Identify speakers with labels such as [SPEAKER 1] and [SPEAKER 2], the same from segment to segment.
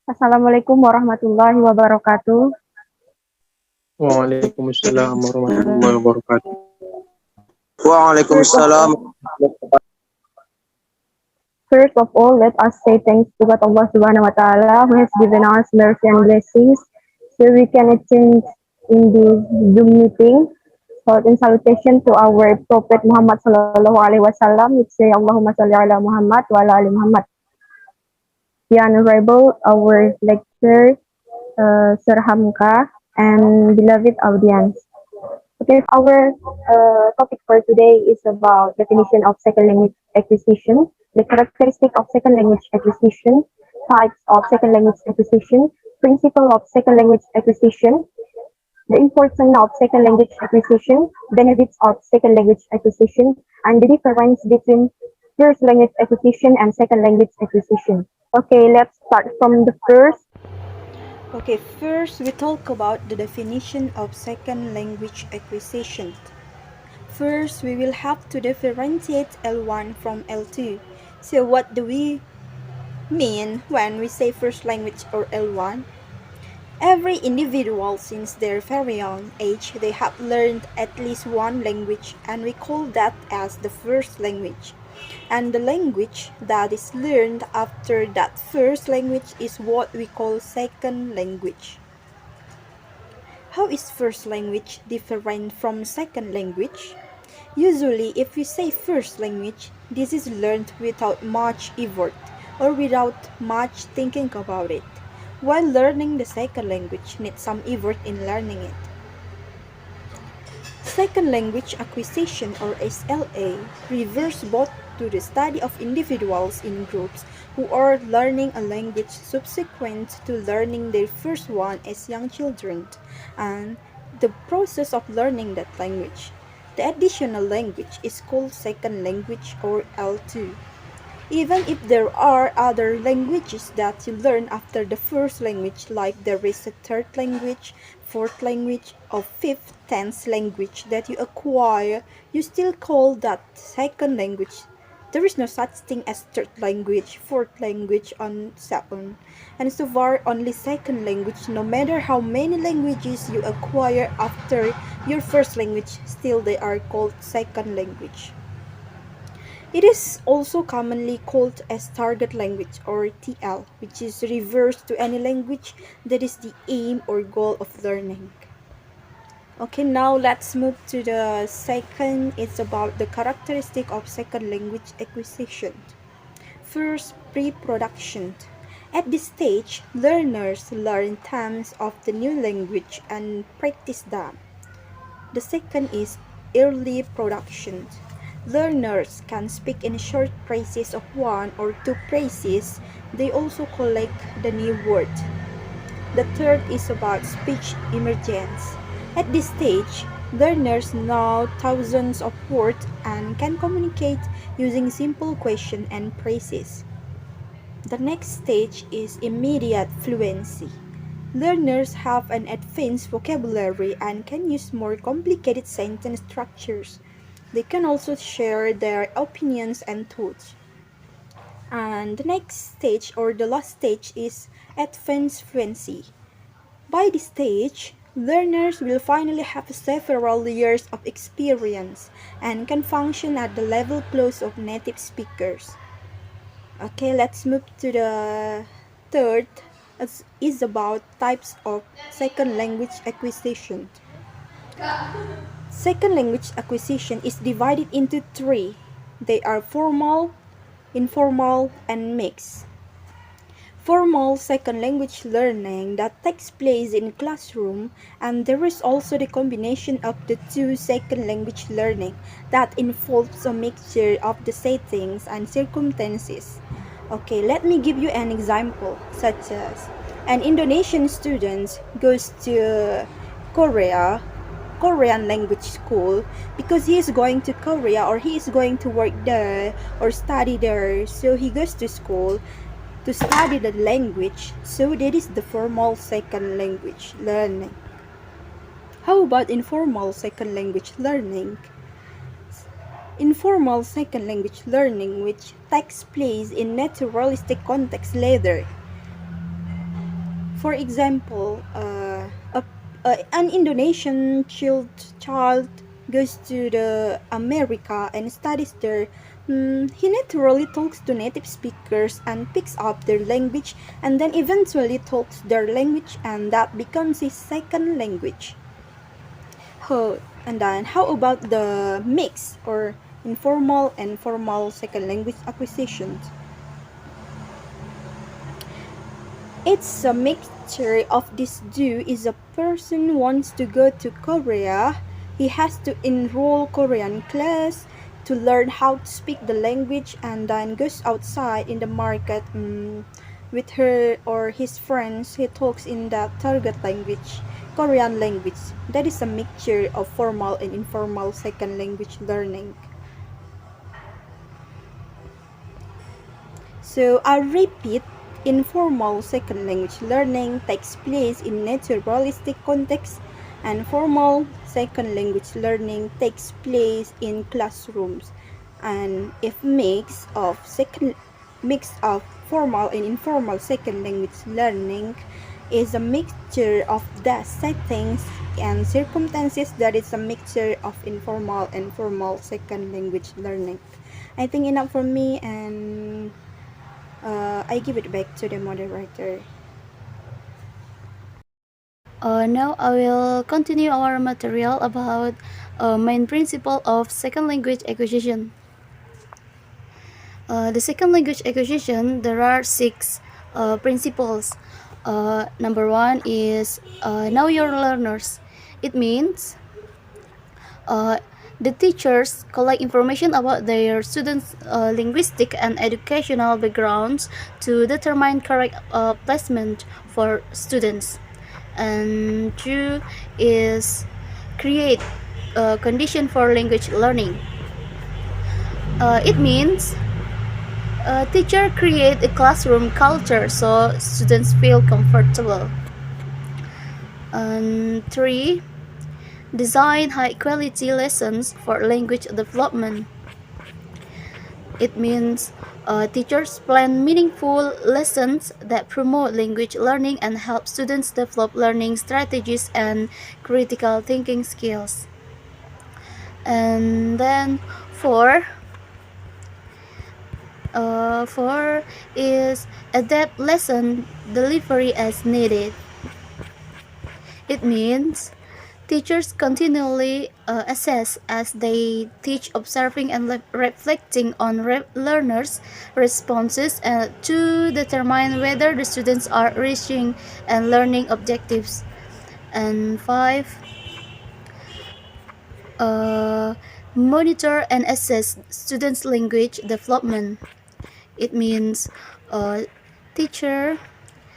[SPEAKER 1] Assalamualaikum warahmatullahi wabarakatuh.
[SPEAKER 2] Waalaikumsalam warahmatullahi wabarakatuh.
[SPEAKER 1] First of
[SPEAKER 3] Waalaikumsalam.
[SPEAKER 1] all, first of all, let us say thanks to God Allah Subhanahu wa Taala who has given us mercy and blessings, so we can attend in this Zoom meeting. So in salutation to our Prophet Muhammad Sallallahu Alaihi Wasallam, we say Allahumma salli ala Muhammad wa ala ali Muhammad. The honorable our lecturer, Sir Hamka, and beloved audience. Okay, our topic for today is about definition of second language acquisition, the characteristic of second language acquisition, types of second language acquisition, principle of second language acquisition, the importance of second language acquisition, benefits of second language acquisition, and the difference between first language acquisition and second language acquisition. Okay, let's start from the first.
[SPEAKER 4] Okay, first we talk about the definition of second language acquisition. First, we will have to differentiate L1 from L2. So what do we mean when we say first language or L1? Every individual since their very young age, they have learned at least one language and we call that as the first language. And the language that is learned after that first language is what we call second language. How is first language different from second language? Usually, if we say first language, this is learned without much effort or without much thinking about it, while learning the second language needs some effort in learning it. Second language acquisition or SLA refers both to the study of individuals in groups who are learning a language subsequent to learning their first one as young children and the process of learning that language. The additional language is called second language or L2. Even if there are other languages that you learn after the first language, like there is a third language, fourth language, or fifth, tenth language that you acquire, you still call that second language. There is no such thing as third language, fourth language, and so on. And so far, only second language, no matter how many languages you acquire after your first language, still they are called second language. It is also commonly called as target language or TL, which is reverse to any language that is the aim or goal of learning. Okay, now let's move to the second. It's about the characteristic of second language acquisition. First, pre-production. At this stage, learners learn terms of the new language and practice them. The second is early production. Learners can speak in short phrases of one or two phrases. They also collect the new word. The third is about speech emergence. At this stage, learners know thousands of words and can communicate using simple questions and phrases. The next stage is immediate fluency. Learners have an advanced vocabulary and can use more complicated sentence structures. They can also share their opinions and thoughts. And the next stage or the last stage is advanced fluency. By this stage, learners will finally have several years of experience and can function at the level close of native speakers. Okay, let's move to the third. Is about types of second language acquisition. Second language acquisition is divided into three. They are formal, informal, and mixed. Formal second language learning that takes place in classroom, and there is also the combination of the two second language learning that involves a mixture of the settings and circumstances. Okay, let me give you an example, such as an Indonesian student goes to Korean language school because he is going to Korea or he is going to work there or study there. So he goes to school to study the language. So that is the formal second language learning. How about informal second language learning? Informal second language learning which takes place in naturalistic context later. For example, an Indonesian child goes to the America and studies there. He naturally talks to native speakers and picks up their language, and then eventually talks their language, and that becomes his second language. And then how about the mix or informal and formal second language acquisitions? It's a mixture of these two. Is a person wants to go to Korea, he has to enroll Korean class to learn how to speak the language, and then goes outside in the market with her or his friends. He talks in that target language, Korean language. That is a mixture of formal and informal second language learning. So I repeat, informal second language learning takes place in naturalistic context, and formal second language learning takes place in classrooms. And if mix of formal and informal second language learning is a mixture of the settings and circumstances, that is a mixture of informal and formal second language learning. I think enough for me, and I give it back to the moderator.
[SPEAKER 3] Now I will continue our material about main principle of second language acquisition. The second language acquisition, there are 6 principles. Number 1 is know your learners. It means the teachers collect information about their students' linguistic and educational backgrounds to determine correct placement for students. And 2 is create a condition for language learning. It means teacher create a classroom culture so students feel comfortable. And 3, design high quality lessons for language development. It means teachers plan meaningful lessons that promote language learning and help students develop learning strategies and critical thinking skills. And then 4 is adapt lesson delivery as needed. It means teachers continually assess as they teach, observing and reflecting on learners' responses to determine whether the students are reaching and learning objectives. And 5, monitor and assess students' language development. It means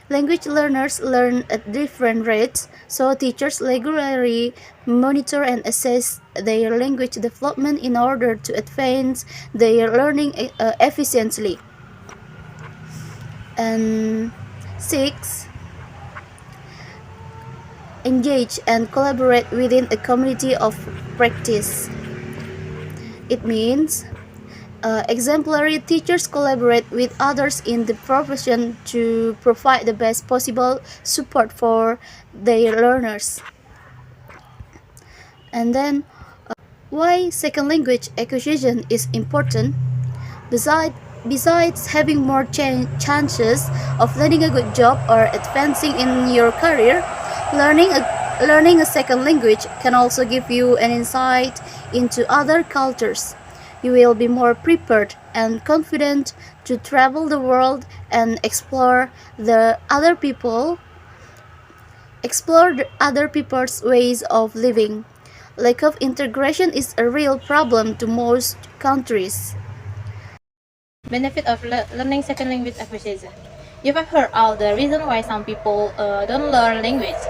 [SPEAKER 3] language learners learn at different rates, so teachers regularly monitor and assess their language development in order to advance their learning efficiently. And 6, engage and collaborate within a community of practice. It means exemplary teachers collaborate with others in the profession to provide the best possible support for their learners. And then, why second language acquisition is important? Besides having more chances of landing a good job or advancing in your career, learning a second language can also give you an insight into other cultures. You will be more prepared and confident to travel the world and explore the other people's ways of living. Lack of integration is a real problem to most countries.
[SPEAKER 5] Benefit of learning second language acquisition. You have heard all the reasons why some people don't learn language.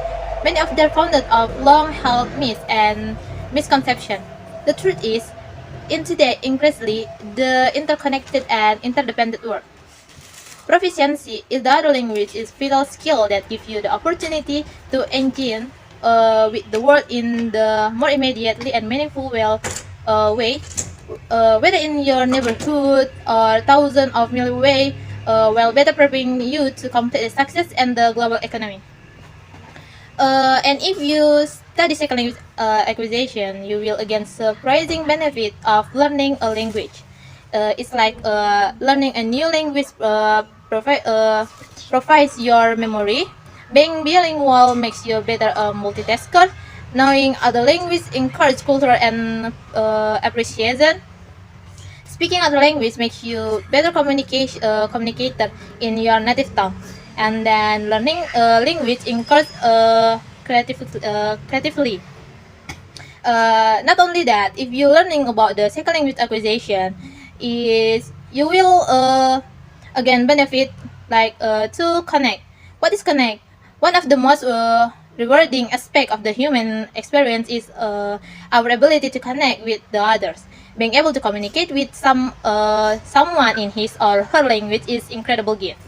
[SPEAKER 5] Many of them founded of long-held myths and misconceptions. The truth is, in today increasingly the interconnected and interdependent world, proficiency in the other language is vital skill that gives you the opportunity to engage with the world in the more immediately and meaningful way, whether in your neighborhood or thousands of miles away, while better preparing you to compete the success and the global economy. And if you study second language acquisition, you will again surprising benefit of learning a language. It's like learning a new language provides your memory. Being bilingual makes you a better multitasker. Knowing other languages encourage cultural and appreciation. Speaking other language makes you better communicator in your native tongue, and then learning language encourage creatively. Not only that, if you're learning about the second language acquisition, is you will again benefit like to connect. What is connect? One of the most rewarding aspect of the human experience is our ability to connect with the others. Being able to communicate with someone in his or her language is incredible gift.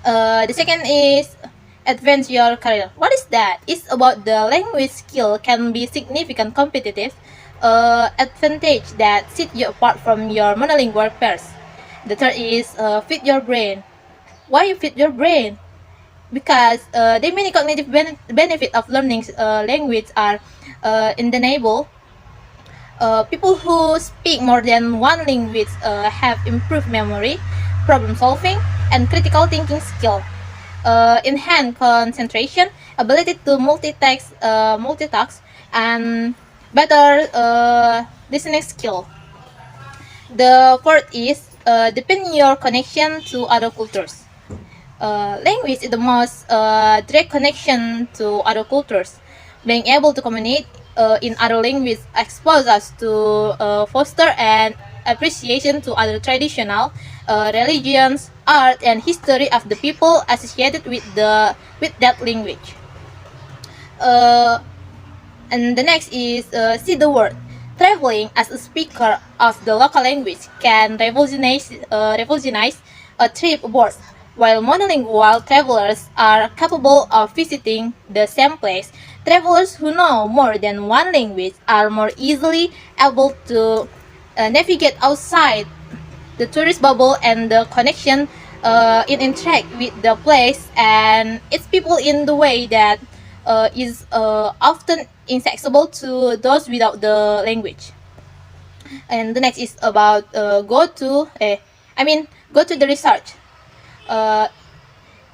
[SPEAKER 5] The second is advance your career. What is that? It's about the language skill can be significant competitive advantage that set you apart from your monolingual peers. The third is fit your brain. Why you fit your brain? Because the many cognitive benefit of learning language are undeniable. People who speak more than one language have improved memory, problem solving, and critical thinking skill. Enhance concentration, ability to multitask, and better listening skill. The fourth is deepen your connection to other cultures. Language is the most direct connection to other cultures. Being able to communicate in other languages exposes us to foster an appreciation to other traditional religions, art, and history of the people associated with that language. Uh, and the next is see the world. Traveling as a speaker of the local language can revolutionize a trip abroad, while monolingual travelers are capable of visiting the same place. Travelers who know more than one language are more easily able to navigate outside the tourist bubble and the connection it interact with the place and its people in the way that is often inaccessible to those without the language. And the next is about go to the research. Uh,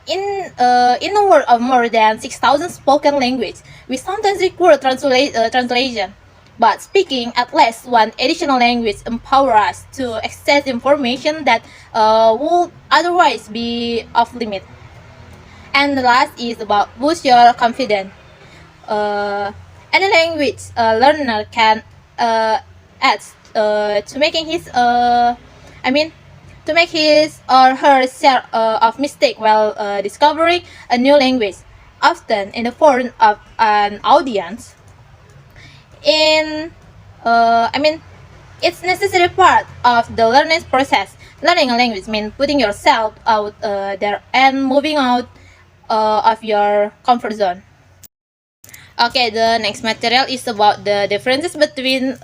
[SPEAKER 5] in a world of more than 6,000 spoken language, we sometimes require translation. But speaking at least one additional language empowers us to access information that would otherwise be off limit. And the last is about boost your confidence. Uh, any language learner can add to making his I mean to make his or her share of mistake while discovering a new language, often in the form of an audience. In it's necessary part of the learning process. Learning a language means putting yourself out there and moving out of your comfort zone. Okay, the next material is about the differences between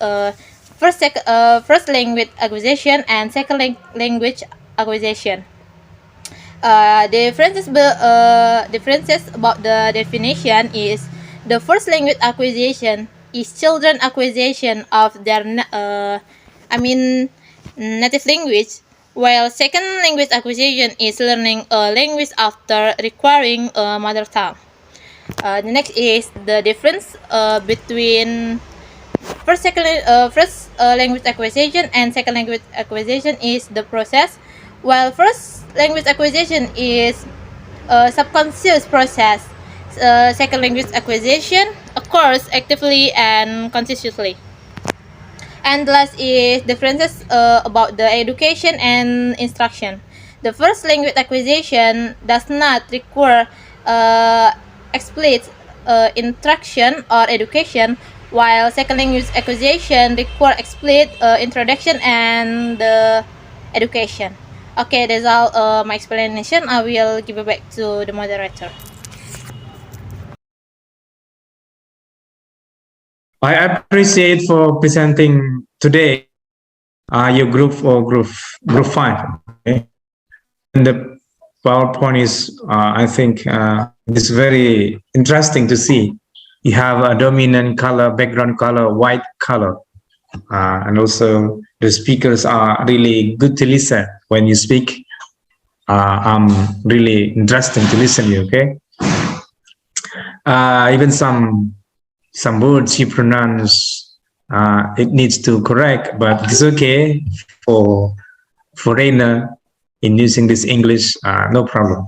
[SPEAKER 5] first language acquisition and second language acquisition. Differences about the definition is the first language acquisition is children acquisition of their native language, while second language acquisition is learning a language after requiring a mother tongue. The next is the difference between first language acquisition and second language acquisition is the process, while first language acquisition is a subconscious process. Second language acquisition occurs actively and consciously. And the last is differences about the education and instruction. The first language acquisition does not require explicit instruction or education, while second language acquisition require explicit introduction and education. Okay, that's all my explanation. I will give it back to the moderator.
[SPEAKER 2] I appreciate for presenting today your group or group five. Okay, and PowerPoint is, I think, it's very interesting to see. You have a dominant color, background color, white color, and also the speakers are really good to listen when you speak. Really interesting to listen to you. Okay, even some words you pronounce, it needs to correct, but it's okay for foreigner in using this English, no problem.